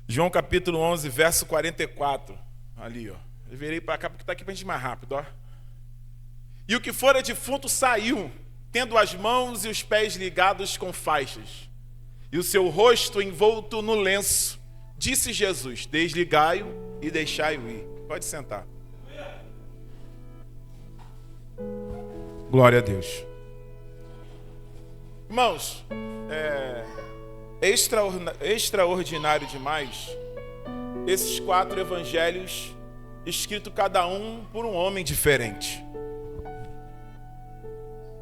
João capítulo 11, verso 44. Ali, ó. Eu virei para cá porque está aqui para a gente ir mais rápido, ó. E o que fora defunto saiu, tendo as mãos e os pés ligados com faixas, e o seu rosto envolto no lenço. Disse Jesus: desligai-o e deixai-o ir. Pode sentar. Glória a Deus. Irmãos, é extraordinário demais esses 4 evangelhos, escritos cada um por um homem diferente.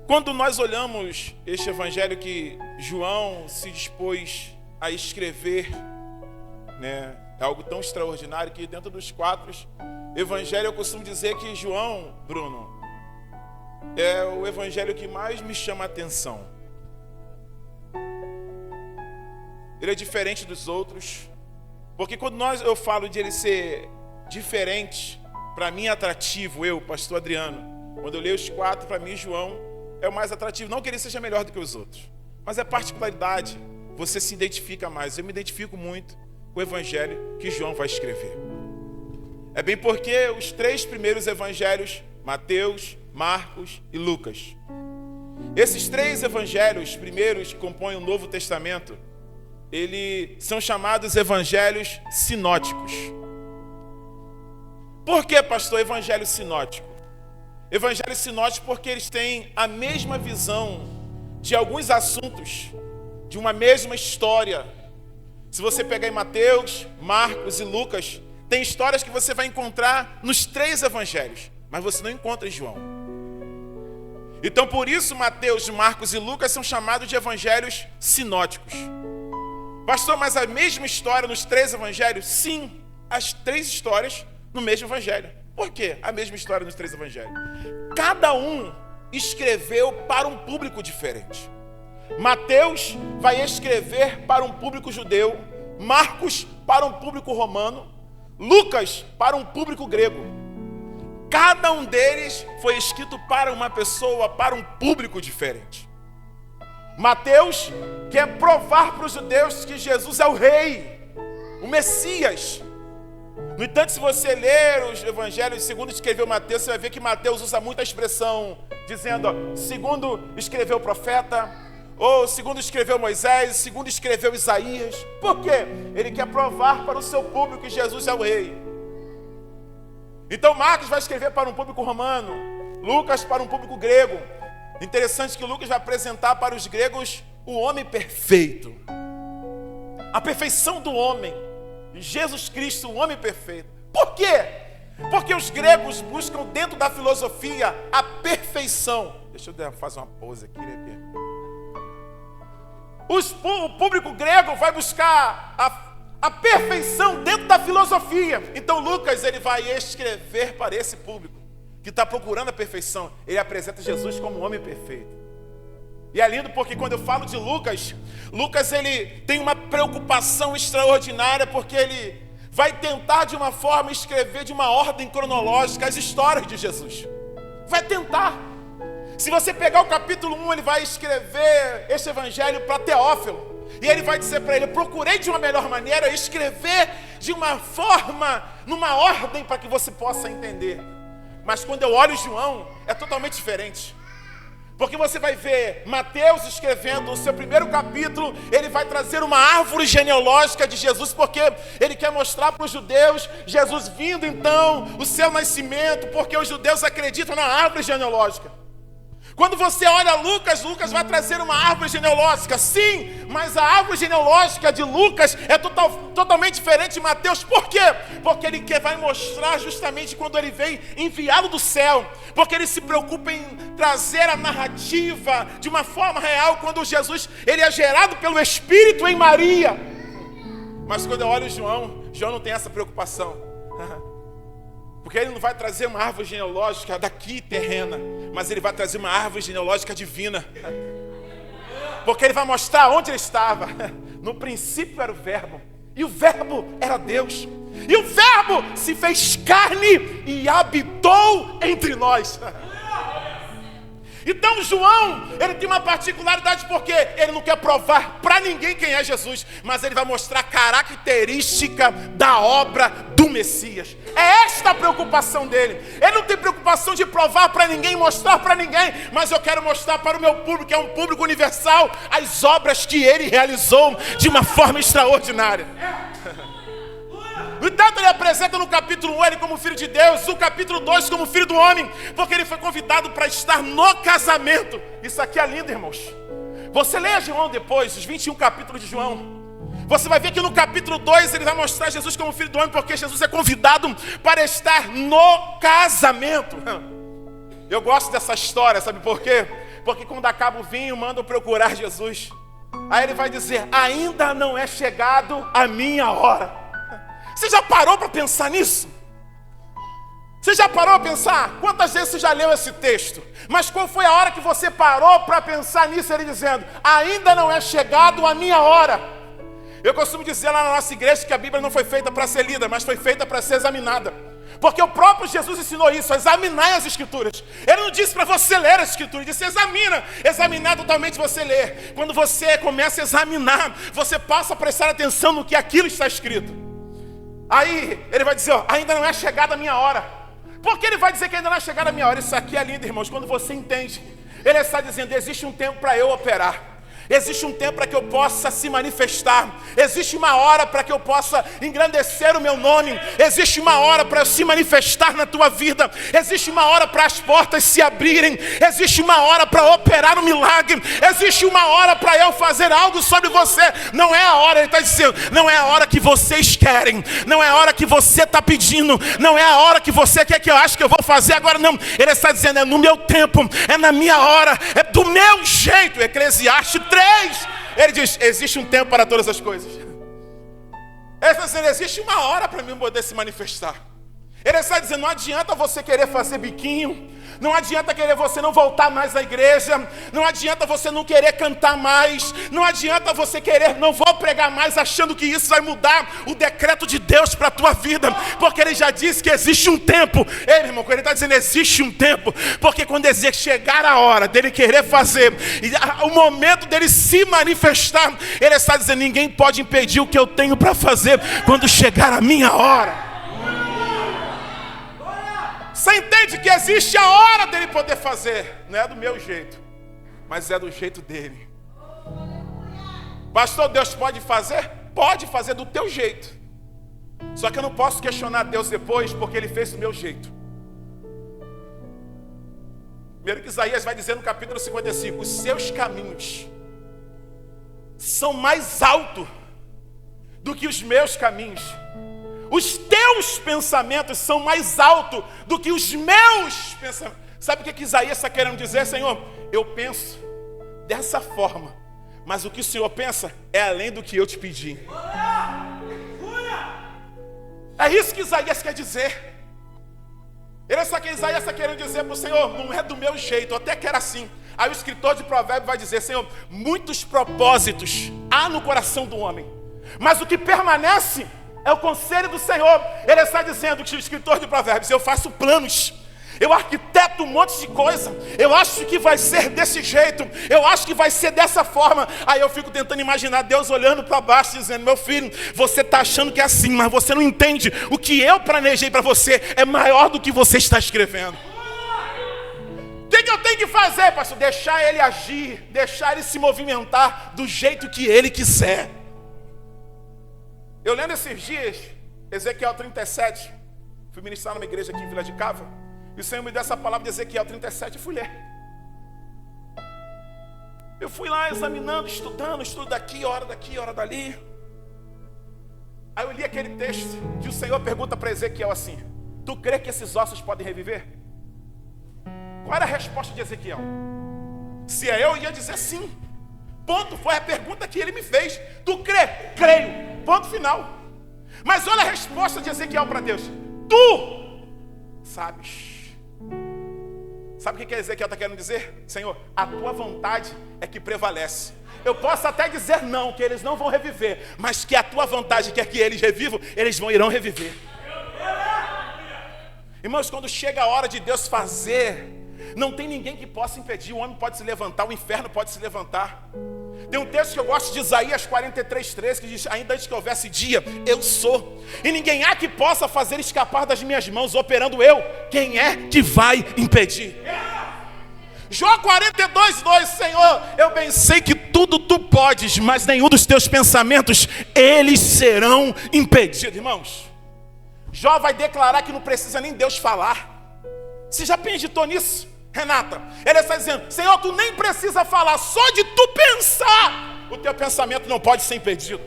Quando nós olhamos este evangelho que João se dispôs a escrever, né, é algo tão extraordinário que dentro dos 4 evangelhos eu costumo dizer que João, Bruno, é o evangelho que mais me chama a atenção. Ele é diferente dos outros, porque quando eu falo de ele ser diferente, para mim é atrativo, eu, pastor Adriano, quando eu leio os 4, para mim João é o mais atrativo. Não que ele seja melhor do que os outros, mas é particularidade, você se identifica mais. Eu me identifico muito com o evangelho que João vai escrever. É bem porque os 3 primeiros evangelhos, Mateus, Marcos e Lucas, esses 3 evangelhos primeiros que compõem o Novo Testamento, eles são chamados evangelhos sinóticos. Por que, pastor, evangelho sinótico? Evangelho sinótico porque eles têm a mesma visão de alguns assuntos, de uma mesma história. Se você pegar em Mateus, Marcos e Lucas, tem histórias que você vai encontrar nos 3 evangelhos, mas você não encontra em João. Então por isso Mateus, Marcos e Lucas são chamados de evangelhos sinóticos. Pastor, mas a mesma história nos 3 evangelhos? Sim, as 3 histórias no mesmo evangelho. Por quê? A mesma história nos 3 evangelhos. Cada um escreveu para um público diferente. Mateus vai escrever para um público judeu, Marcos para um público romano, Lucas para um público grego. Cada um deles foi escrito para uma pessoa, para um público diferente. Mateus quer provar para os judeus que Jesus é o rei, o Messias. No entanto, se você ler os evangelhos segundo escreveu Mateus, você vai ver que Mateus usa muito a expressão, dizendo, ó, segundo escreveu o profeta, ou segundo escreveu Moisés, segundo escreveu Isaías. Por quê? Ele quer provar para o seu público que Jesus é o rei. Então Marcos vai escrever para um público romano, Lucas para um público grego. Interessante que Lucas vai apresentar para os gregos o homem perfeito, a perfeição do homem, Jesus Cristo, o homem perfeito. Por quê? Porque os gregos buscam dentro da filosofia a perfeição. Deixa eu fazer uma pose aqui. O público grego vai buscar a perfeição dentro da filosofia. Então Lucas ele vai escrever para esse público que está procurando a perfeição. Ele apresenta Jesus como um homem perfeito. E é lindo porque quando eu falo de Lucas, Lucas ele tem uma preocupação extraordinária, porque ele vai tentar de uma forma escrever de uma ordem cronológica as histórias de Jesus. Vai tentar. Se você pegar o capítulo 1, ele vai escrever esse evangelho para Teófilo. E ele vai dizer para ele, eu procurei de uma melhor maneira escrever de uma forma, numa ordem para que você possa entender. Mas quando eu olho João, é totalmente diferente. Porque você vai ver Mateus escrevendo o seu primeiro capítulo, ele vai trazer uma árvore genealógica de Jesus, porque ele quer mostrar para os judeus Jesus vindo então, o seu nascimento, porque os judeus acreditam na árvore genealógica. Quando você olha Lucas, Lucas vai trazer uma árvore genealógica, sim, mas a árvore genealógica de Lucas é totalmente diferente de Mateus. Por quê? Porque ele vai mostrar justamente quando ele vem enviado do céu, porque ele se preocupa em trazer a narrativa de uma forma real, quando Jesus ele é gerado pelo Espírito em Maria. Mas quando eu olho João não tem essa preocupação. Porque ele não vai trazer uma árvore genealógica daqui terrena, mas ele vai trazer uma árvore genealógica divina. Porque ele vai mostrar onde ele estava. No princípio era o Verbo, e o Verbo era Deus, e o Verbo se fez carne e habitou entre nós. Então João, ele tem uma particularidade porque ele não quer provar para ninguém quem é Jesus, mas ele vai mostrar a característica da obra do Messias. É esta a preocupação dele. Ele não tem preocupação de provar para ninguém, mostrar para ninguém, mas eu quero mostrar para o meu público, que é um público universal, as obras que ele realizou de uma forma extraordinária. Então ele apresenta no capítulo 1 ele como filho de Deus, no capítulo 2 como filho do homem, porque ele foi convidado para estar no casamento. Isso aqui é lindo, irmãos. Você leia João depois, os 21 capítulos de João. Você vai ver que no capítulo 2 ele vai mostrar Jesus como filho do homem, porque Jesus é convidado para estar no casamento. Eu gosto dessa história, sabe por quê? Porque quando acaba o vinho, mandam procurar Jesus. Aí ele vai dizer, ainda não é chegado a minha hora. Você já parou para pensar nisso? Você já parou para pensar? Quantas vezes você já leu esse texto? Mas qual foi a hora que você parou para pensar nisso? Ele dizendo, ainda não é chegado a minha hora. Eu costumo dizer lá na nossa igreja que a Bíblia não foi feita para ser lida, mas foi feita para ser examinada. Porque o próprio Jesus ensinou isso, examinar as Escrituras. Ele não disse para você ler as Escrituras, ele disse examina. Examinar totalmente você ler. Quando você começa a examinar, você passa a prestar atenção no que aquilo está escrito. Aí ele vai dizer, ó, ainda não é chegada a minha hora. Por que ele vai dizer que ainda não é chegada a minha hora? Isso aqui é lindo, irmãos, quando você entende. Ele está dizendo, existe um tempo para eu operar. Existe um tempo para que eu possa se manifestar. Existe uma hora para que eu possa engrandecer o meu nome. Existe uma hora para eu se manifestar na tua vida. Existe uma hora para as portas se abrirem. Existe uma hora para operar um milagre. Existe uma hora para eu fazer algo sobre você. Não é a hora, ele está dizendo, não é a hora que vocês querem. Não é a hora que você está pedindo. Não é a hora que você quer que eu acho que eu vou fazer agora, não. Ele está dizendo, é no meu tempo, é na minha hora, é do meu jeito. Eclesiastes 3. Ele diz, existe um tempo para todas as coisas. Ele está dizendo, existe uma hora para mim poder se manifestar. Ele está dizendo, não adianta você querer fazer biquinho. Não adianta querer você não voltar mais à igreja. Não adianta você não querer cantar mais. Não adianta você querer, não vou pregar mais achando que isso vai mudar o decreto de Deus para a tua vida. Porque ele já disse que existe um tempo. Ei, meu irmão, quando ele está dizendo existe um tempo, porque quando chegar a hora dele querer fazer, o momento dele se manifestar, ele está dizendo, ninguém pode impedir o que eu tenho para fazer quando chegar a minha hora. Você entende que existe a hora dele poder fazer. Não é do meu jeito, mas é do jeito dele. Pastor, Deus pode fazer? Pode fazer do teu jeito. Só que eu não posso questionar Deus depois, porque ele fez do meu jeito. Primeiro que Isaías vai dizer no capítulo 55, os seus caminhos são mais altos do que os meus caminhos. Os teus pensamentos são mais altos do que os meus pensamentos. Sabe o que Isaías está querendo dizer, Senhor? Eu penso dessa forma, mas o que o Senhor pensa é além do que eu te pedi. É isso que Isaías quer dizer. Isaías está querendo dizer para o Senhor, não é do meu jeito, eu até quero assim. Aí o escritor de Provérbios vai dizer, Senhor, muitos propósitos há no coração do homem, mas o que permanece é o conselho do Senhor. Ele está dizendo que o escritor de Provérbios, eu faço planos, eu arquiteto um monte de coisa, eu acho que vai ser desse jeito, eu acho que vai ser dessa forma. Aí eu fico tentando imaginar Deus olhando para baixo dizendo, meu filho, você está achando que é assim, mas você não entende, o que eu planejei para você é maior do que você está escrevendo. O que eu tenho que fazer, pastor? Deixar ele agir, deixar ele se movimentar do jeito que ele quiser. Eu lendo esses dias, Ezequiel 37, fui ministrar numa igreja aqui em Vila de Cava, e o Senhor me deu essa palavra de Ezequiel 37 e fui ler. Eu fui lá examinando, estudando, estudo daqui, hora dali. Aí eu li aquele texto, que o Senhor pergunta para Ezequiel assim, tu crê que esses ossos podem reviver? Qual era a resposta de Ezequiel? Se é eu ia dizer sim. Ponto, foi a pergunta que ele me fez. Tu crê? Creio. Ponto final. Mas olha a resposta de Ezequiel para Deus. Tu sabes. Sabe o que Ezequiel está querendo dizer? Senhor, a tua vontade é que prevalece. Eu posso até dizer não, que eles não vão reviver, mas que a tua vontade quer que eles revivam, eles irão reviver. Irmãos, quando chega a hora de Deus fazer, Não tem ninguém que possa impedir. O homem pode se levantar, o inferno pode se levantar. Tem um texto que eu gosto de Isaías 43:13, que diz: ainda antes que houvesse dia, eu sou, e ninguém há que possa fazer escapar das minhas mãos. Operando eu, quem é que vai impedir? Jó 42:2: Senhor, eu bem sei que tudo tu podes, mas nenhum dos teus pensamentos, eles serão impedidos. Irmãos, Jó vai declarar que não precisa nem Deus falar. Você já meditou nisso, Renata? Ele está dizendo: Senhor, tu nem precisa falar, só de tu pensar, o teu pensamento não pode ser impedido.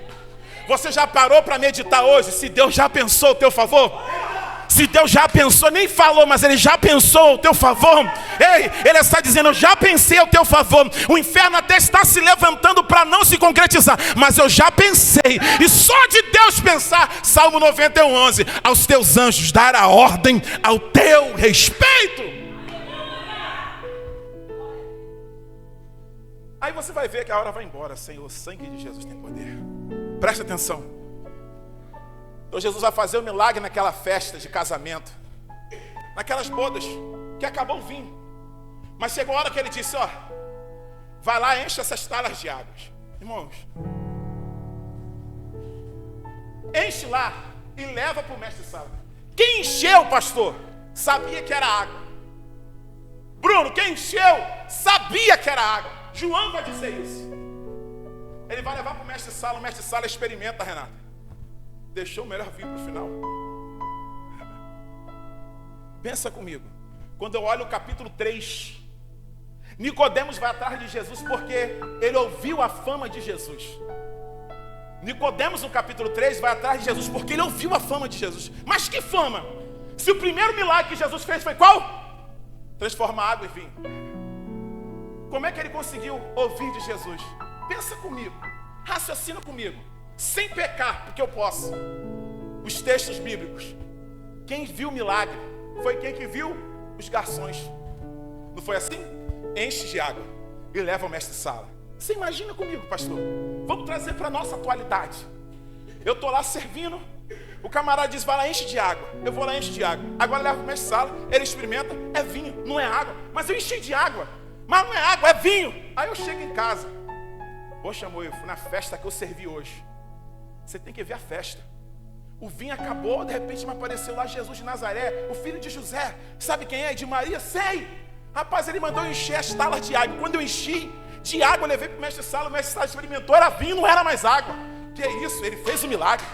Você já parou para meditar hoje se Deus já pensou ao teu favor? Se Deus já pensou, nem falou, mas Ele já pensou ao teu favor. Ei, Ele está dizendo: eu já pensei ao teu favor. O inferno até está se levantando para não se concretizar, mas eu já pensei. E só de Deus pensar, Salmo 91:11: aos teus anjos dar a ordem ao teu respeito. Aí você vai ver que a hora vai embora. Senhor, o sangue de Jesus tem poder. Presta atenção. Então Jesus vai fazer o milagre naquela festa de casamento, naquelas bodas, que acabou o vinho. Mas chegou a hora que ele disse: ó, vai lá, enche essas talas de águas. Irmãos, enche lá e leva para o mestre-sala. Quem encheu, pastor, sabia que era água. Bruno, quem encheu, sabia que era água. João vai dizer isso. Ele vai levar para o mestre-sala, o mestre-sala experimenta, Renata. Deixou o melhor vinho para o final. Pensa comigo. Quando eu olho o capítulo 3, Nicodemos vai atrás de Jesus porque ele ouviu a fama de Jesus. Nicodemos no capítulo 3 vai atrás de Jesus porque ele ouviu a fama de Jesus. Mas que fama? Se o primeiro milagre que Jesus fez foi qual? Transformar água em vinho. Como é que ele conseguiu ouvir de Jesus? Pensa comigo, raciocina comigo. Sem pecar, porque eu posso. Os textos bíblicos. Quem viu o milagre foi quem que viu os garçons. Não foi assim? Enche de água e leva ao mestre-sala. Você imagina comigo, pastor? Vamos trazer para a nossa atualidade. Eu estou lá servindo, o camarada diz: vai lá, enche de água. Eu vou lá, enche de água. Agora leva para o mestre-sala, ele experimenta, é vinho, não é água. Mas eu enchi de água, mas não é água, é vinho. Aí eu chego em casa: poxa, amor, eu fui na festa que eu servi hoje. Você tem que ver a festa. O vinho acabou, de repente me apareceu lá Jesus de Nazaré, o filho de José. Sabe quem é? De Maria? Sei. Rapaz, ele mandou eu encher as talas de água. Quando eu enchi de água, eu levei para o mestre-sala. O mestre-sala experimentou, era vinho, não era mais água. Que é isso? Ele fez o milagre.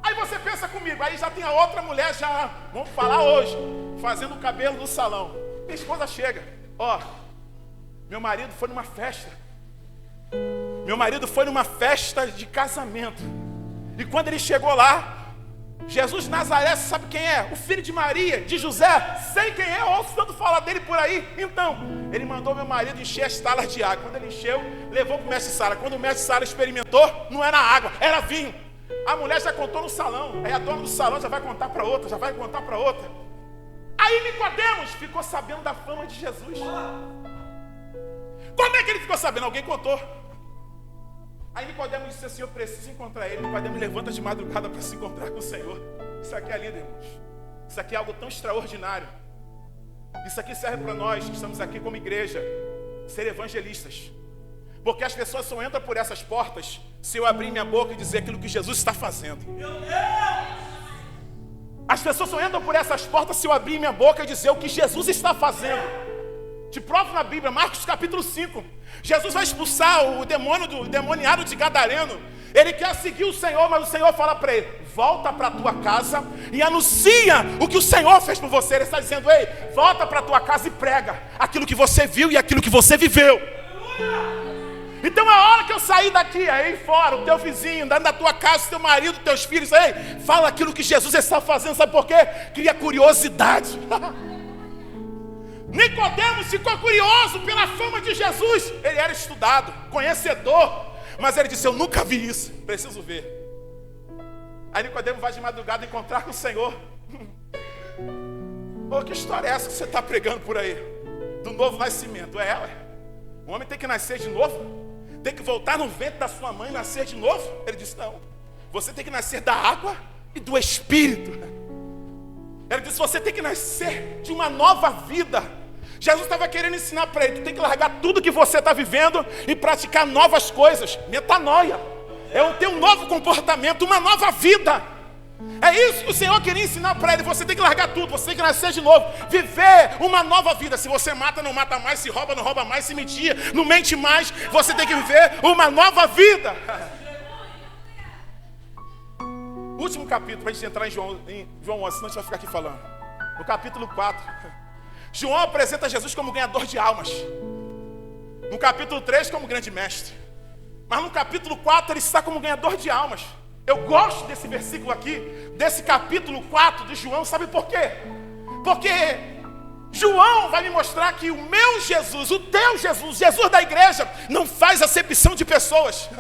Aí você pensa comigo, aí já tem a outra mulher, já, vamos falar hoje, fazendo o cabelo no salão. Minha esposa chega: ó, meu marido foi numa festa. Meu marido foi numa festa de casamento. E quando ele chegou lá, Jesus de Nazaré, sabe quem é? O filho de Maria, de José. Sei quem é, ouço tanto falar dele por aí. Então, ele mandou meu marido encher as talas de água. Quando ele encheu, levou para o mestre-sala. Quando o mestre-sala experimentou, não era água, era vinho. A mulher já contou no salão. Aí a dona do salão já vai contar para outra, já vai contar para outra. Aí Nicodemos ficou sabendo da fama de Jesus. Como é que ele ficou sabendo? Alguém contou. Aí Nicodemos disse assim: eu preciso encontrar ele. Nicodemos levanta de madrugada para se encontrar com o Senhor. Isso aqui é lindo, irmãos. Isso aqui é algo tão extraordinário. Isso aqui serve para nós que estamos aqui como igreja ser evangelistas. Porque as pessoas só entram por essas portas se eu abrir minha boca e dizer aquilo que Jesus está fazendo. As pessoas só entram por essas portas se eu abrir minha boca e dizer o que Jesus está fazendo. Te provo na Bíblia, Marcos capítulo 5. Jesus vai expulsar o demoniado de Gadareno. Ele quer seguir o Senhor, mas o Senhor fala para ele: volta para a tua casa e anuncia o que o Senhor fez por você. Ele está dizendo: ei, volta para a tua casa e prega aquilo que você viu e aquilo que você viveu. Então a hora que eu sair daqui, aí fora, o teu vizinho, dentro da tua casa, o teu marido, os teus filhos, ei, fala aquilo que Jesus está fazendo. Sabe por quê? Cria curiosidade. Nicodemos ficou curioso pela fama de Jesus. Ele era estudado, conhecedor, mas ele disse: eu nunca vi isso, preciso ver. Aí Nicodemos vai de madrugada encontrar com o Senhor. Ô, que história é essa que você está pregando por aí? Do novo nascimento. É ela? O homem tem que nascer de novo? Tem que voltar no ventre da sua mãe e nascer de novo? Ele disse: não, você tem que nascer da água e do Espírito. Ele disse: você tem que nascer de uma nova vida. Jesus estava querendo ensinar para ele: tu tem que largar tudo que você está vivendo e praticar novas coisas. Metanoia. É ter um novo comportamento, uma nova vida. É isso que o Senhor queria ensinar para ele. Você tem que largar tudo, você tem que nascer de novo, viver uma nova vida. Se você mata, não mata mais. Se rouba, não rouba mais. Se mentir, não mente mais. Você tem que viver uma nova vida. Último capítulo, para a gente entrar em João 11, senão a gente vai ficar aqui falando. No capítulo 4, João apresenta Jesus como ganhador de almas. No capítulo 3, como grande mestre. Mas no capítulo 4, ele está como ganhador de almas. Eu gosto desse versículo aqui, desse capítulo 4 de João. Sabe por quê? Porque João vai me mostrar que o meu Jesus, o teu Jesus, Jesus da igreja, não faz acepção de pessoas.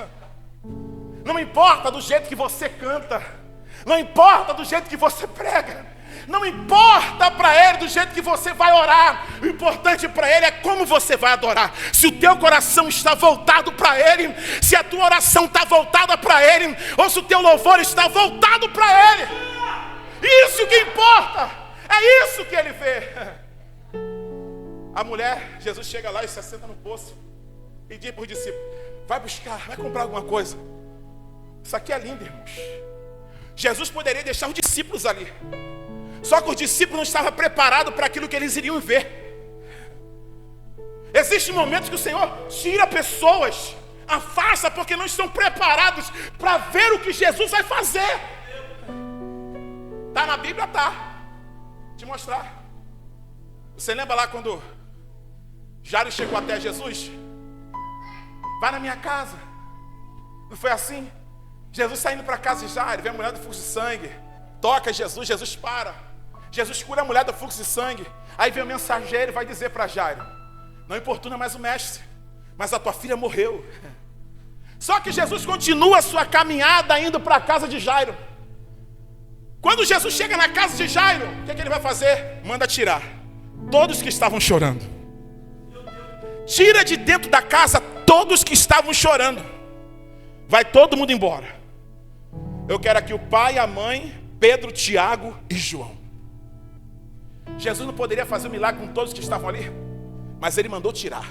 Não importa do jeito que você canta, não importa do jeito que você prega, não importa para ele do jeito que você vai orar. O importante para ele é como você vai adorar. Se o teu coração está voltado para ele, se a tua oração está voltada para ele, ou se o teu louvor está voltado para ele. Isso que importa. É isso que ele vê. A mulher, Jesus chega lá e se assenta no poço e diz para os discípulos: vai buscar, vai comprar alguma coisa. Isso aqui é lindo, irmãos. Jesus poderia deixar os discípulos ali, só que os discípulos não estavam preparados para aquilo que eles iriam ver. Existem momentos que o Senhor tira pessoas, afasta, porque não estão preparados para ver o que Jesus vai fazer. Está na Bíblia? Está. Vou te mostrar. Você lembra lá quando Jairo chegou até Jesus? Vai na minha casa. Não foi assim? Jesus está indo para a casa de Jairo, vê a mulher do fluxo de sangue, toca Jesus, Jesus para. Jesus cura a mulher do fluxo de sangue. Aí vem o mensageiro e vai dizer para Jairo: não importuna mais o mestre, mas a tua filha morreu. Só que Jesus continua a sua caminhada indo para a casa de Jairo. Quando Jesus chega na casa de Jairo, o que ele vai fazer? Manda tirar todos que estavam chorando. Tira de dentro da casa todos que estavam chorando. Vai todo mundo embora. Eu quero aqui o pai, a mãe, Pedro, Tiago e João. Jesus não poderia fazer um milagre com todos que estavam ali, mas ele mandou tirar,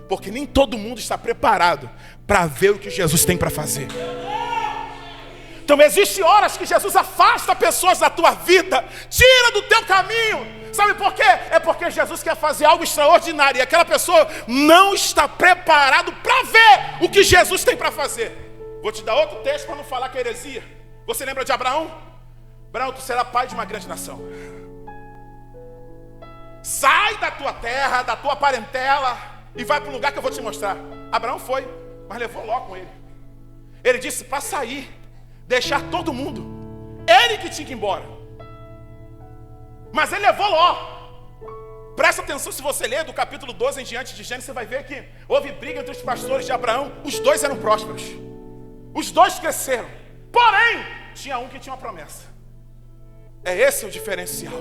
porque nem todo mundo está preparado para ver o que Jesus tem para fazer. Então existem horas que Jesus afasta pessoas da tua vida, tira do teu caminho. Sabe por quê? É porque Jesus quer fazer algo extraordinário e aquela pessoa não está preparado para ver o que Jesus tem para fazer. Vou te dar outro texto para não falar que é heresia. Você lembra de Abraão? Abraão, tu será pai de uma grande nação. Sai da tua terra, da tua parentela e vai para um lugar que eu vou te mostrar. Abraão foi, mas levou Ló com ele. Ele disse para sair, deixar todo mundo. Ele que tinha que ir embora. Mas ele levou Ló. Presta atenção, se você ler do capítulo 12 em diante de Gênesis, você vai ver que houve briga entre os pastores de Abraão. Os dois eram prósperos. Os dois cresceram. Porém, tinha um que tinha uma promessa. É esse o diferencial.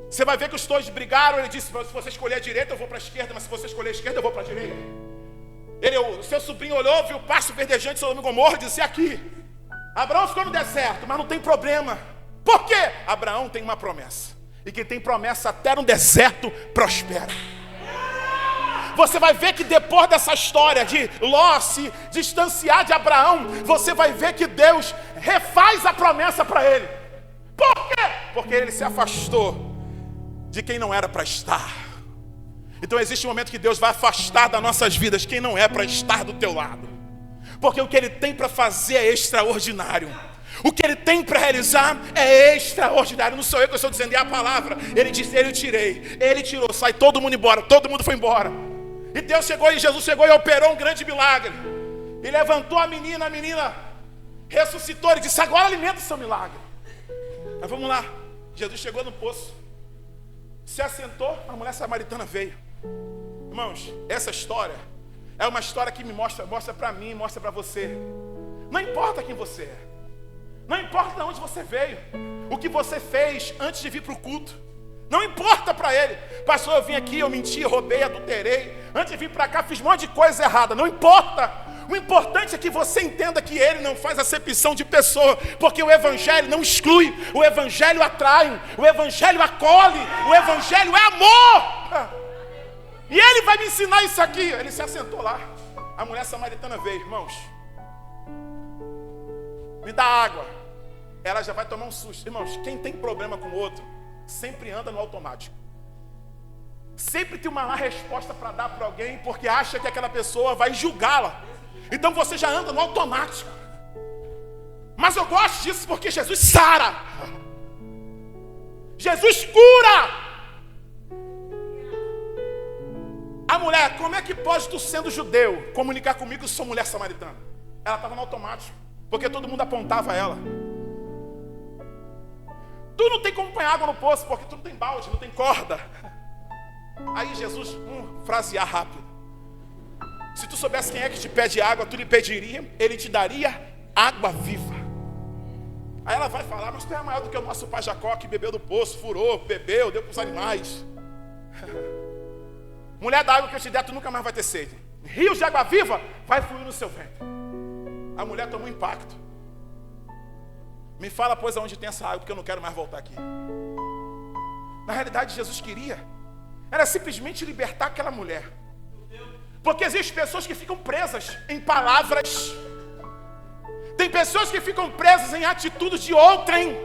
Você vai ver que os dois brigaram. Ele disse: se você escolher a direita, eu vou para a esquerda. Mas se você escolher a esquerda, eu vou para a direita. O seu sobrinho olhou, viu o pasto verdejante de Sodoma e Gomorra e disse: aqui. Abraão ficou no deserto, mas não tem problema. Por quê? Abraão tem uma promessa. E quem tem promessa até no deserto prospera. Você vai ver que depois dessa história de Ló se distanciar de Abraão, você vai ver que Deus refaz a promessa para ele. Por quê? Porque ele se afastou de quem não era para estar. Então existe um momento que Deus vai afastar das nossas vidas quem não é para estar do teu lado. Porque o que ele tem para fazer é extraordinário. O que ele tem para realizar é extraordinário. Não sou eu que estou dizendo, é a palavra. Ele disse: eu tirei, ele tirou, sai todo mundo embora. Todo mundo foi embora. E Deus chegou, e Jesus chegou e operou um grande milagre. E levantou a menina ressuscitou. Ele disse: agora alimenta o seu milagre. Mas vamos lá. Jesus chegou no poço, se assentou, a mulher samaritana veio. Irmãos, essa história é uma história que me mostra para mim, mostra para você. Não importa quem você é, não importa de onde você veio, o que você fez antes de vir para o culto. Não importa para ele. Pastor, eu vim aqui, eu menti, eu roubei, adulterei. Antes de vir para cá, fiz um monte de coisa errada. Não importa. O importante é que você entenda que ele não faz acepção de pessoa, porque o evangelho não exclui, o evangelho atrai, o evangelho acolhe, o evangelho é amor. E ele vai me ensinar isso aqui. Ele se assentou lá. A mulher samaritana veio, irmãos. Me dá água. Ela já vai tomar um susto. Irmãos, quem tem problema com o outro, sempre anda no automático. Sempre tem uma má resposta para dar para alguém, porque acha que aquela pessoa vai julgá-la. Então você já anda no automático. Mas eu gosto disso porque Jesus sara. Jesus cura. A mulher, como é que pode tu, sendo judeu, comunicar comigo que sou mulher samaritana? Ela estava no automático, porque todo mundo apontava ela. Tu não tem como pôr água no poço, porque tu não tem balde, não tem corda. Aí Jesus, frasear rápido. Se tu soubesse quem é que te pede água, tu lhe pediria, ele te daria água viva. Aí ela vai falar, mas tu é maior do que o nosso pai Jacó, que bebeu do poço, furou, bebeu, deu para os animais. Mulher, da água que eu te der, tu nunca mais vai ter sede. Rios de água viva vai fluir no seu ventre. A mulher tomou impacto. Me fala, pois, aonde tem essa água, porque eu não quero mais voltar aqui. Na realidade, Jesus queria era simplesmente libertar aquela mulher. Porque existem pessoas que ficam presas em palavras. Tem pessoas que ficam presas em atitudes de outrem.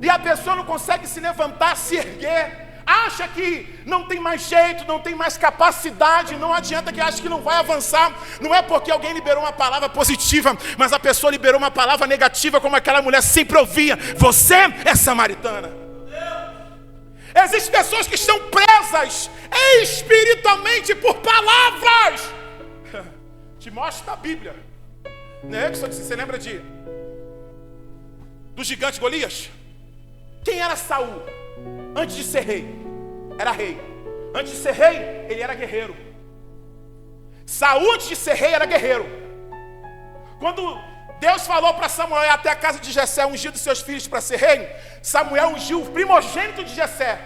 E a pessoa não consegue se levantar, se erguer. Acha que não tem mais jeito, não tem mais capacidade, não adianta, que acha que não vai avançar. Não é porque alguém liberou uma palavra positiva, mas a pessoa liberou uma palavra negativa, como aquela mulher sempre ouvia: você é samaritana. Existem pessoas que estão presas espiritualmente por palavras. Te mostra a Bíblia. Né? Você lembra do gigante Golias? Quem era Saul? Antes de ser rei, era rei. Antes de ser rei, ele era guerreiro. Saul, antes de ser rei, era guerreiro. Quando Deus falou para Samuel ir até a casa de Jessé, ungir dos seus filhos para ser rei, Samuel ungiu o primogênito de Jessé.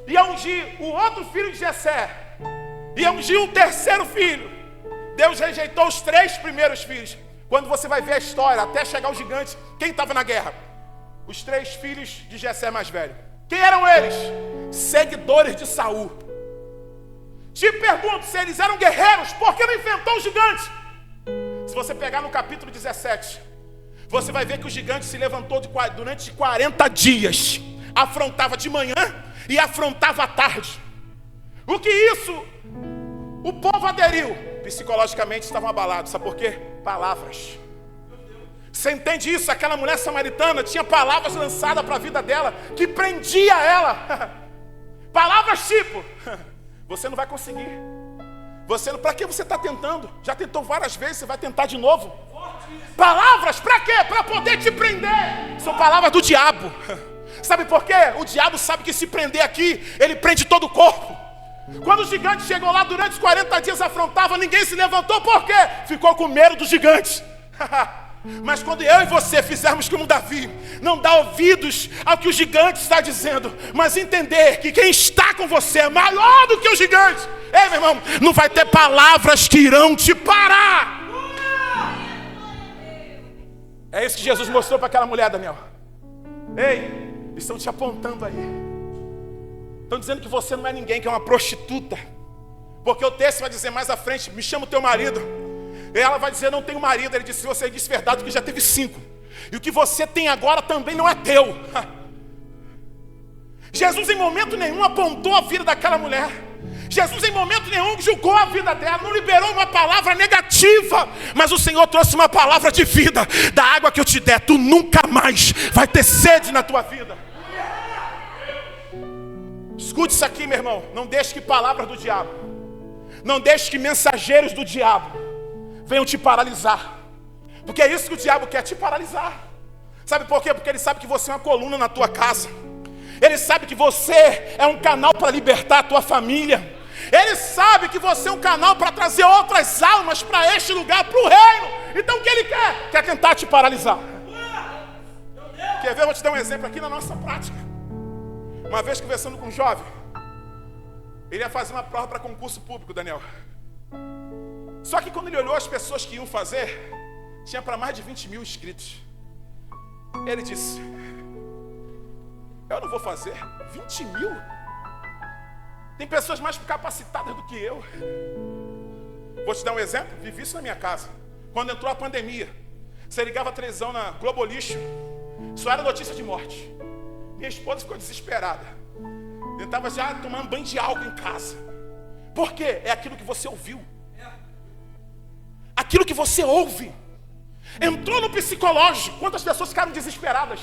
Ia ungir o outro filho de Jessé. Ia ungir o terceiro filho. Deus rejeitou os 3 primeiros filhos. Quando você vai ver a história, até chegar o gigante, quem estava na guerra? Os 3 filhos de Jessé mais velho. Quem eram eles? Seguidores de Saul. Te pergunto, se eles eram guerreiros, por que não enfrentou o gigante? Se você pegar no capítulo 17, você vai ver que o gigante se levantou durante 40 dias. Afrontava de manhã e afrontava à tarde. O que isso? O povo aderiu. Psicologicamente estavam abalados. Sabe por quê? Palavras. Você entende isso? Aquela mulher samaritana tinha palavras lançadas para a vida dela, que prendia ela. Palavras tipo: você não vai conseguir. Para que você está tentando? Já tentou várias vezes, você vai tentar de novo. Palavras para quê? Para poder te prender. São palavras do diabo. Sabe por quê? O diabo sabe que se prender aqui, ele prende todo o corpo. Quando o gigante chegou lá, durante os 40 dias afrontava, ninguém se levantou. Por quê? Ficou com medo do gigante. Mas quando eu e você fizermos como Davi, não dar ouvidos ao que o gigante está dizendo, mas entender que quem está com você é maior do que o gigante. Ei, meu irmão, não vai ter palavras que irão te parar. É isso que Jesus mostrou para aquela mulher, Daniel. Ei, estão te apontando aí. Estão dizendo que você não é ninguém, que é uma prostituta. Porque o texto vai dizer mais à frente: me chama o teu marido. E ela vai dizer: não tenho marido. Ele disse: se você disse verdade, porque já teve 5. E o que você tem agora também não é teu. Jesus em momento nenhum apontou a vida daquela mulher. Jesus em momento nenhum julgou a vida dela. Não liberou uma palavra negativa. Mas o Senhor trouxe uma palavra de vida. Da água que eu te der, tu nunca mais vai ter sede na tua vida. Escute isso aqui, meu irmão. Não deixe que palavras do diabo, não deixe que mensageiros do diabo venham te paralisar. Porque é isso que o diabo quer, te paralisar. Sabe por quê? Porque ele sabe que você é uma coluna na tua casa. Ele sabe que você é um canal para libertar a tua família. Ele sabe que você é um canal para trazer outras almas para este lugar, para o reino. Então o que ele quer? Quer tentar te paralisar. Quer ver? Eu vou te dar um exemplo aqui na nossa prática. Uma vez conversando com um jovem, ele ia fazer uma prova para concurso público, Daniel. Só que quando ele olhou as pessoas que iam fazer, tinha para mais de 20 mil inscritos. Ele disse: eu não vou fazer. 20 mil? Tem pessoas mais capacitadas do que eu. Vou te dar um exemplo. Vivi isso na minha casa. Quando entrou a pandemia, você ligava a televisão na Globo Lixo, só era notícia de morte. Minha esposa ficou desesperada. Eu estava já tomando banho de álcool em casa. Por quê? É aquilo que você ouviu. Aquilo que você ouve. Entrou no psicológico. Quantas pessoas ficaram desesperadas?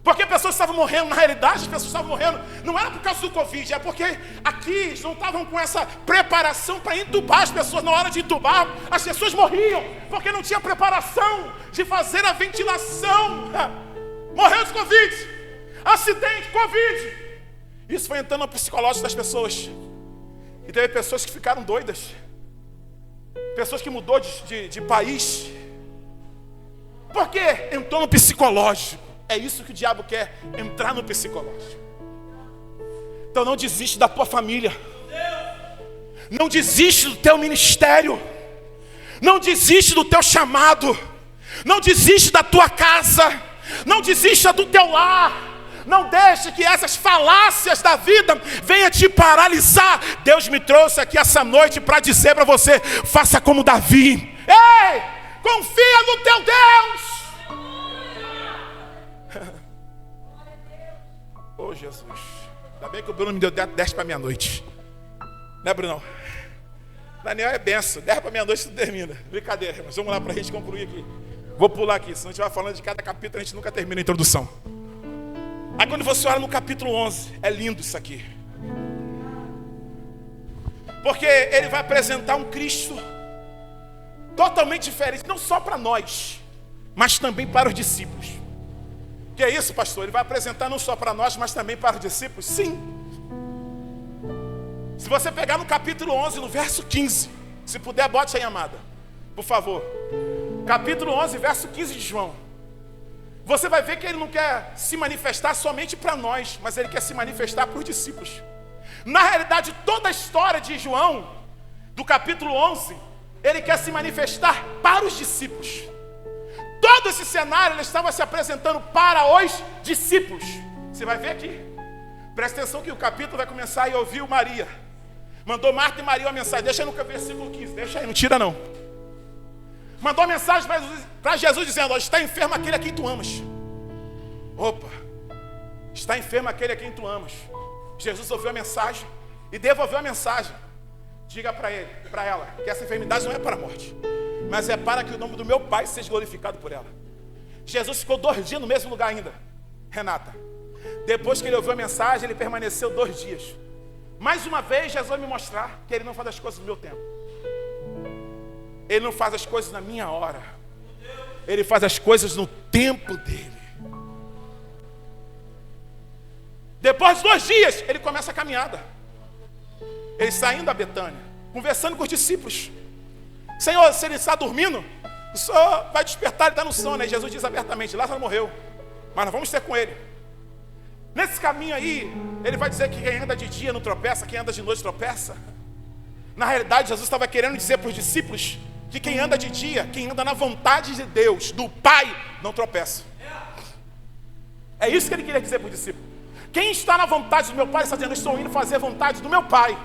Porque pessoas estavam morrendo. Na realidade, as pessoas estavam morrendo. Não era por causa do Covid. É porque aqui eles não estavam com essa preparação para entubar as pessoas. Na hora de entubar, as pessoas morriam. Porque não tinha preparação de fazer a ventilação. Morreu de Covid. Acidente, Covid. Isso foi entrando no psicológico das pessoas. E teve pessoas que ficaram doidas. Pessoas que mudou de país. Por quê? Entrou no psicológico. É isso que o diabo quer, entrar no psicológico. Então não desiste da tua família. Não desiste do teu ministério. Não desiste do teu chamado. Não desiste da tua casa. Não desista do teu lar. Não deixe que essas falácias da vida venham te paralisar. Deus me trouxe aqui essa noite para dizer para você: faça como Davi. Ei, confia no teu Deus. Oh, Jesus. Ainda bem que o Bruno me deu 10 para meia-noite. Né, Brunão? Daniel é benção. 10 para meia-noite tudo termina. Brincadeira, mas vamos lá para a gente concluir aqui. Vou pular aqui, senão a gente vai falando de cada capítulo, a gente nunca termina a introdução. Aí quando você olha no capítulo 11, é lindo isso aqui. Porque ele vai apresentar um Cristo totalmente diferente, não só para nós, mas também para os discípulos. Que é isso, pastor? Ele vai apresentar não só para nós, mas também para os discípulos? Sim. Se você pegar no capítulo 11, no verso 15, se puder, bote aí, amada, por favor. Capítulo 11, verso 15 de João. Você vai ver que ele não quer se manifestar somente para nós, mas ele quer se manifestar para os discípulos. Na realidade, toda a história de João, do capítulo 11, ele quer se manifestar para os discípulos. Todo esse cenário ele estava se apresentando para os discípulos. Você vai ver aqui. Presta atenção que o capítulo vai começar e ouviu Maria. Mandou Marta e Maria uma mensagem. Deixa aí no versículo 15. Deixa aí, não tira não. Mandou uma mensagem para Jesus dizendo: está enfermo aquele a quem tu amas. Opa. Está enfermo aquele a quem tu amas. Jesus ouviu a mensagem e devolveu a mensagem. Diga para ele, para ela, que essa enfermidade não é para a morte, mas é para que o nome do meu Pai seja glorificado por ela. Jesus ficou 2 dias no mesmo lugar ainda, Renata. Depois que ele ouviu a mensagem, ele permaneceu 2 dias. Mais uma vez, Jesus vai me mostrar que ele não faz as coisas no meu tempo. Ele não faz as coisas na minha hora. Ele faz as coisas no tempo dele. Depois de 2 dias, ele começa a caminhada. Ele saindo a Betânia, conversando com os discípulos. Senhor, se ele está dormindo, o Senhor vai despertar, ele está no sono. Aí Jesus diz abertamente: Lázaro morreu, mas nós vamos ter com ele. Nesse caminho aí, ele vai dizer que quem anda de dia não tropeça, quem anda de noite tropeça. Na realidade, Jesus estava querendo dizer para os discípulos que quem anda de dia, quem anda na vontade de Deus, do Pai, não tropeça. É isso que ele queria dizer para os discípulos. Quem está na vontade do meu Pai está dizendo: eu estou indo fazer a vontade do meu Pai.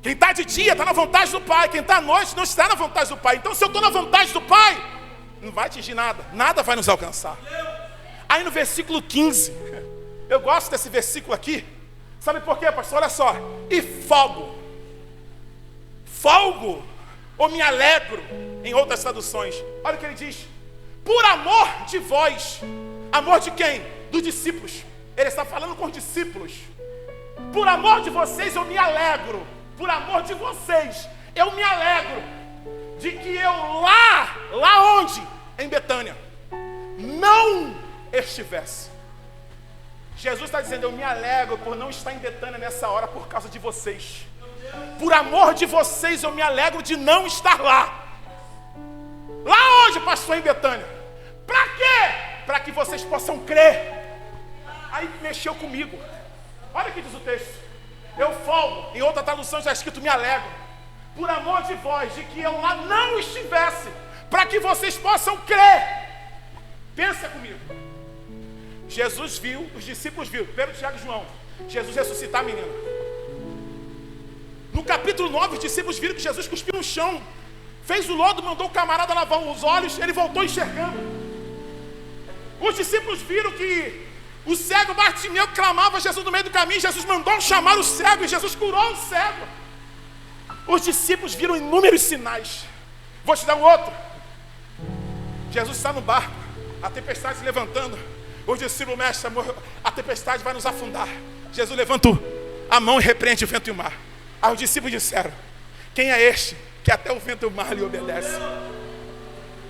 Quem está de dia está na vontade do Pai. Quem está à noite não está na vontade do Pai. Então se eu estou na vontade do Pai, não vai atingir nada. Nada vai nos alcançar. Aí no versículo 15, eu gosto desse versículo aqui. Sabe por quê, pastor? Olha só. E folgo. Folgo, ou me alegro, em outras traduções. Olha o que ele diz: por amor de vós. Amor de quem? Dos discípulos. Ele está falando com os discípulos. Por amor de vocês eu me alegro. Por amor de vocês eu me alegro de que eu lá onde? Em Betânia, não estivesse. Jesus está dizendo: eu me alegro por não estar em Betânia nessa hora por causa de vocês. Por amor de vocês eu me alegro de não estar lá. Lá onde, pastor? Em Betânia. Para quê? Para que vocês possam crer. Aí mexeu comigo. Olha o que diz o texto: eu folgo. Em outra tradução está escrito: me alegro. por amor de vós, de que eu lá não estivesse, para que vocês possam crer. Pensa comigo. Jesus viu, os discípulos viram, Pedro, Tiago e João, Jesus ressuscitar a menina. No capítulo 9, os discípulos viram que Jesus cuspiu no chão, fez o lodo, mandou o camarada lavar os olhos, ele voltou enxergando. Os discípulos viram que o cego Bartimeu clamava a Jesus no meio do caminho, Jesus mandou chamar o cego e Jesus curou o cego. Os discípulos viram inúmeros sinais. Vou te dar um outro. Jesus está no barco, a tempestade se levantando. Os discípulos, mestre, a tempestade vai nos afundar. Jesus levanta a mão e repreende o vento e o mar. Aí os discípulos disseram: quem é este que até o vento e o mar lhe obedecem?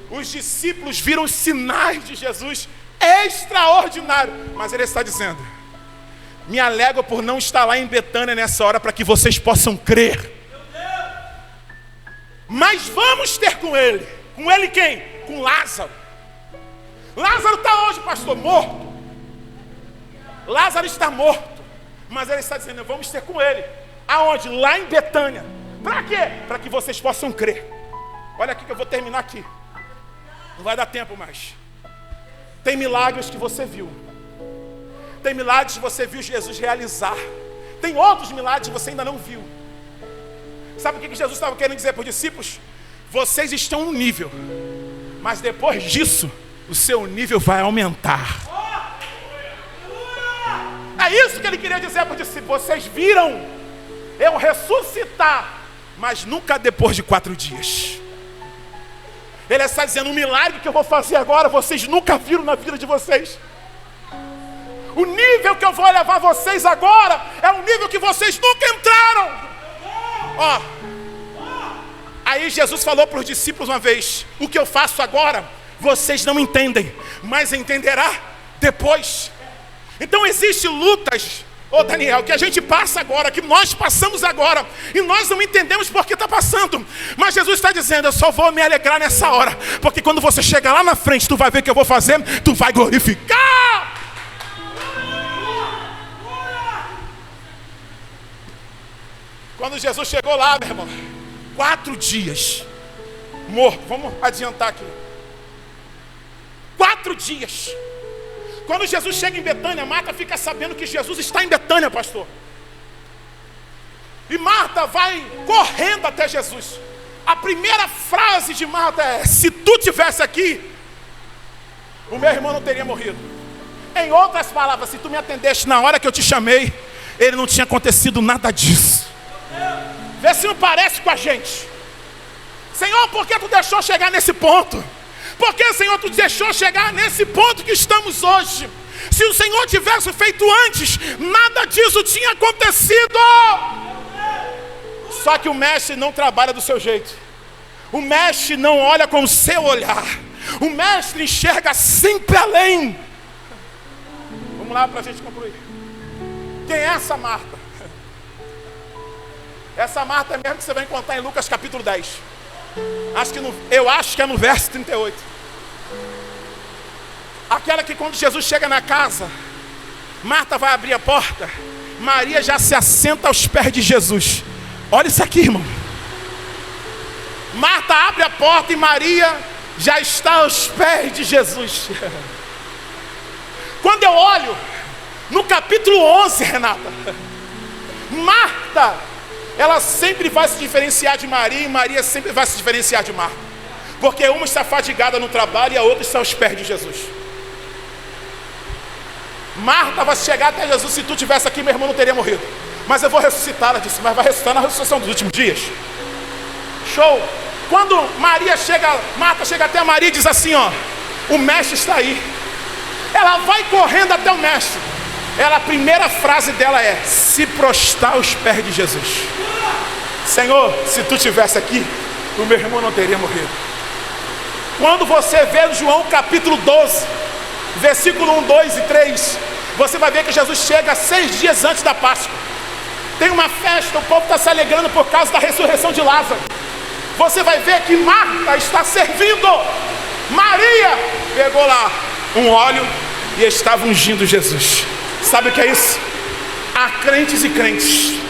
Os discípulos viram os sinais de Jesus extraordinários, mas ele está dizendo: me alegro por não estar lá em Betânia nessa hora, para que vocês possam crer. Mas vamos ter com ele. Com ele quem? Com Lázaro. Lázaro está onde, pastor? Morto. Lázaro está morto, mas ele está dizendo: vamos ter com ele. Aonde? Lá em Betânia. Para quê? Para que vocês possam crer. Olha aqui que eu vou terminar aqui. Não vai dar tempo mais. Tem milagres que você viu. Tem milagres que você viu Jesus realizar. Tem outros milagres que você ainda não viu. Sabe o que Jesus estava querendo dizer para os discípulos? Vocês estão um nível, mas depois disso, o seu nível vai aumentar. É isso que ele queria dizer para os discípulos. Vocês viram eu ressuscitar, mas nunca depois de 4 dias. Ele está dizendo: um milagre que eu vou fazer agora, vocês nunca viram na vida de vocês. O nível que eu vou levar vocês agora é um nível que vocês nunca entraram. Ó, aí Jesus falou para os discípulos uma vez: o que eu faço agora, vocês não entendem, mas entenderá depois. Então existem lutas, Daniel, que a gente passa agora, que nós passamos agora, e nós não entendemos por que está passando. Mas Jesus está dizendo: eu só vou me alegrar nessa hora, porque quando você chegar lá na frente, tu vai ver o que eu vou fazer, tu vai glorificar. Quando Jesus chegou lá, meu irmão, 4 dias morto. Vamos adiantar aqui. 4 dias. Quando Jesus chega em Betânia, Marta fica sabendo que Jesus está em Betânia, pastor. E Marta vai correndo até Jesus. A primeira frase de Marta é: se tu tivesse aqui, o meu irmão não teria morrido. Em outras palavras, se tu me atendeste na hora que eu te chamei, ele não tinha acontecido nada disso. Vê se não parece com a gente. Senhor, por que tu deixou chegar nesse ponto? Por que, Senhor, tu deixou chegar nesse ponto que estamos hoje? Se o Senhor tivesse feito antes, nada disso tinha acontecido. Só que o mestre não trabalha do seu jeito. O mestre não olha com o seu olhar. O mestre enxerga sempre além. Vamos lá para a gente concluir. Quem é essa Marta? Essa Marta é mesmo que você vai encontrar em Lucas capítulo 10. Eu acho que é no verso 38. Aquela que quando Jesus chega na casa, Marta vai abrir a porta, Maria já se assenta aos pés de Jesus. Olha isso aqui, irmão. Marta abre a porta e Maria já está aos pés de Jesus. Quando eu olho no capítulo 11, Renata, Marta, ela sempre vai se diferenciar de Maria, e Maria sempre vai se diferenciar de Marta, porque uma está fadigada no trabalho e a outra está aos pés de Jesus. Marta vai chegar até Jesus: se tu tivesse aqui, meu irmão não teria morrido. Mas eu vou ressuscitar, ela disse, mas vai ressuscitar na ressurreição dos últimos dias. Show! Quando Marta chega até Maria e diz assim: ó, o mestre está aí. Ela vai correndo até o mestre. A primeira frase dela é: se prostrar aos pés de Jesus. Senhor, se tu estivesse aqui, o meu irmão não teria morrido. Quando você vê João capítulo 12, versículo 1, 2 e 3, você vai ver que Jesus chega 6 dias antes da Páscoa. Tem uma festa, o povo está se alegrando por causa da ressurreição de Lázaro. Você vai ver que Marta está servindo. Maria pegou lá um óleo e estava ungindo Jesus. Sabe o que é isso? Há crentes e crentes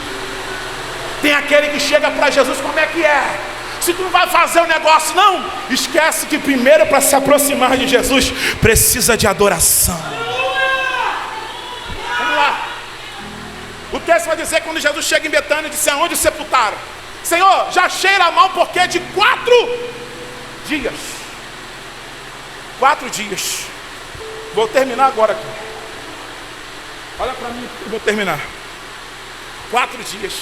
Tem aquele que chega para Jesus, como é que é? Se tu não vai fazer o negócio, não, esquece que primeiro, para se aproximar de Jesus, precisa de adoração. Vamos lá. O texto vai dizer, quando Jesus chega em Betânia, disse: aonde o sepultaram? Senhor, já cheira mal porque é de 4 dias. 4 dias. Vou terminar agora aqui. Olha para mim, eu vou terminar. 4 dias.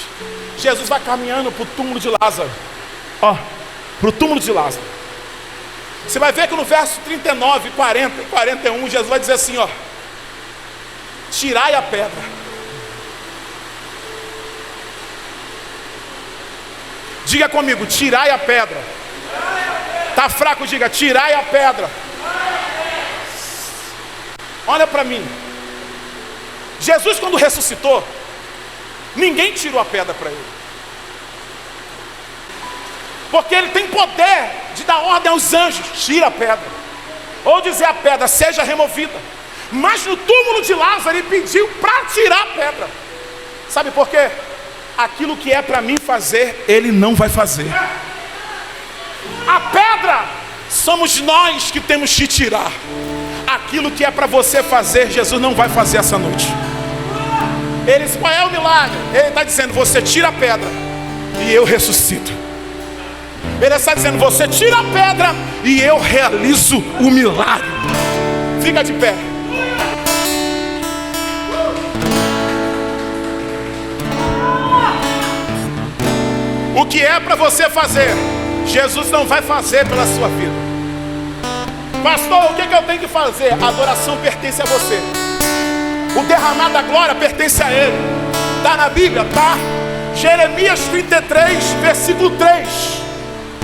Jesus vai caminhando para o túmulo de Lázaro. Ó, para o túmulo de Lázaro. Você vai ver que no verso 39, 40 e 41, Jesus vai dizer assim, ó: tirai a pedra. Diga comigo, tirai a pedra. Tá fraco, diga, tirai a pedra. Olha para mim. Jesus, quando ressuscitou, ninguém tirou a pedra para ele, porque ele tem poder de dar ordem aos anjos: tira a pedra, ou dizer a pedra seja removida. Mas no túmulo de Lázaro ele pediu para tirar a pedra. Sabe por quê? Aquilo que é para mim fazer, ele não vai fazer. A pedra somos nós que temos que tirar. Aquilo que é para você fazer, Jesus não vai fazer essa noite. Ele diz: qual é o milagre? Ele está dizendo: você tira a pedra e eu ressuscito. Ele está dizendo: você tira a pedra e eu realizo o milagre. Fica de pé. O que é para você fazer, Jesus não vai fazer pela sua vida. Pastor, o que eu tenho que fazer? A adoração pertence a você. O derramar da glória pertence a Ele. Está na Bíblia, tá? Jeremias 33, versículo 3.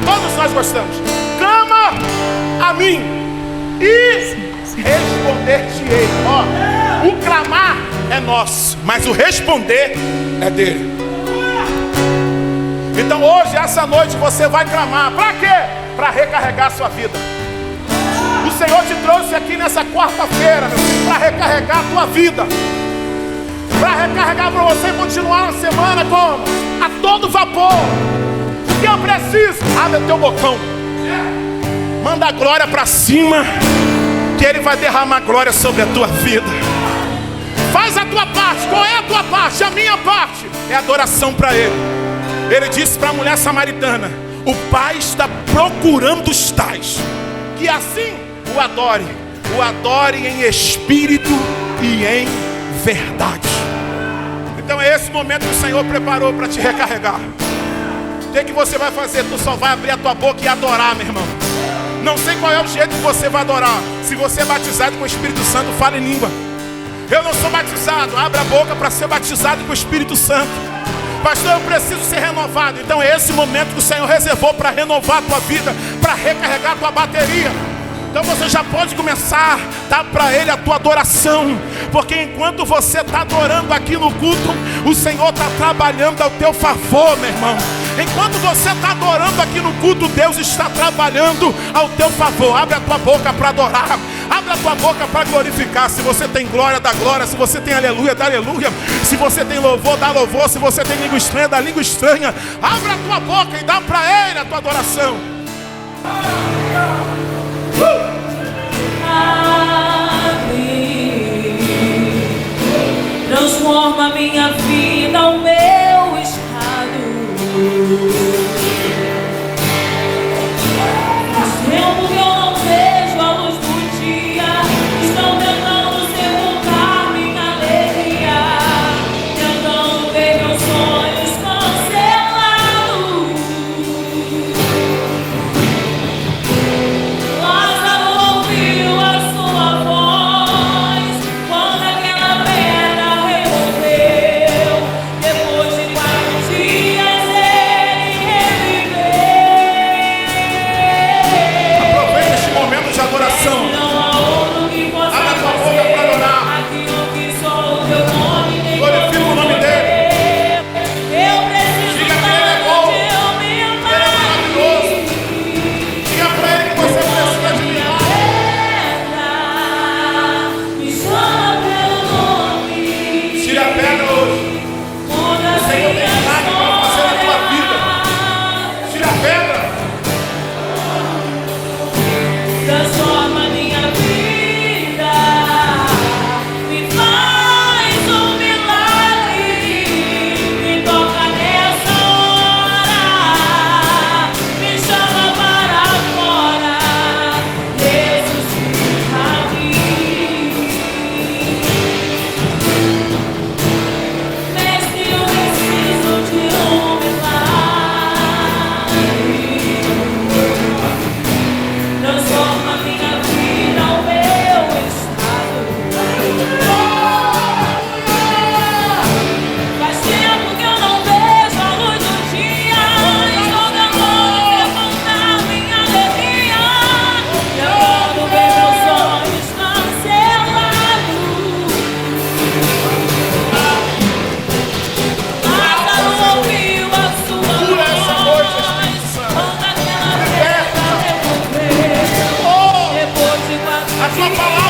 Todos nós gostamos. Clama a mim e responder-te-ei. Ó, o clamar é nosso, mas o responder é dele. Então hoje, essa noite, você vai clamar. Para quê? Para recarregar a sua vida. O Senhor te trouxe aqui nessa quarta-feira, meu filho, para recarregar a tua vida, para recarregar para você continuar a semana como? A todo vapor. O que eu preciso? Abre o teu bocão, manda a glória para cima, que Ele vai derramar glória sobre a tua vida. Faz a tua parte. Qual é a tua parte? A minha parte é adoração para Ele. Ele disse para a mulher samaritana: o Pai está procurando os tais que assim o adore em espírito e em verdade. Então é esse momento que o Senhor preparou para te recarregar. O que você vai fazer? Tu só vai abrir a tua boca e adorar, meu irmão. Não sei qual é o jeito que você vai adorar. Se você é batizado com o Espírito Santo, fala em língua. Eu não sou batizado, abre a boca para ser batizado com o Espírito Santo. Pastor, eu preciso ser renovado. Então é esse momento que o Senhor reservou para renovar a tua vida, para recarregar a tua bateria. Então você já pode começar a dar para Ele a tua adoração, porque enquanto você está adorando aqui no culto, o Senhor está trabalhando ao teu favor, meu irmão. Enquanto você está adorando aqui no culto, Deus está trabalhando ao teu favor. Abre a tua boca para adorar, abre a tua boca para glorificar. Se você tem glória, dá glória. Se você tem aleluia, dá aleluia. Se você tem louvor, dá louvor. Se você tem língua estranha, dá língua estranha. Abre a tua boca e dá para Ele a tua adoração. Transforma minha vida, o meu estado. Faz tempo que eu não vejo a luz do dia. Estão tentando sepultar minha alegria, tentando ver meus sonhos cancelados. transforma minha vida, me faz um milagre, me toca nessa hora, me chama para fora, ressuscita-me. Mestre, eu preciso de um milagre, transforma minha vida, o meu estado. Faz tempo que eu não vejo a luz do dia, estou tentando levantar minha alegria, tentando ver meus sonhos cancelados. Lázaro ouviu a sua Cura essa noite, voz, Espírito Santo. manda aquela Liberta. pedra revolver. Oh, Depois de a tua palavra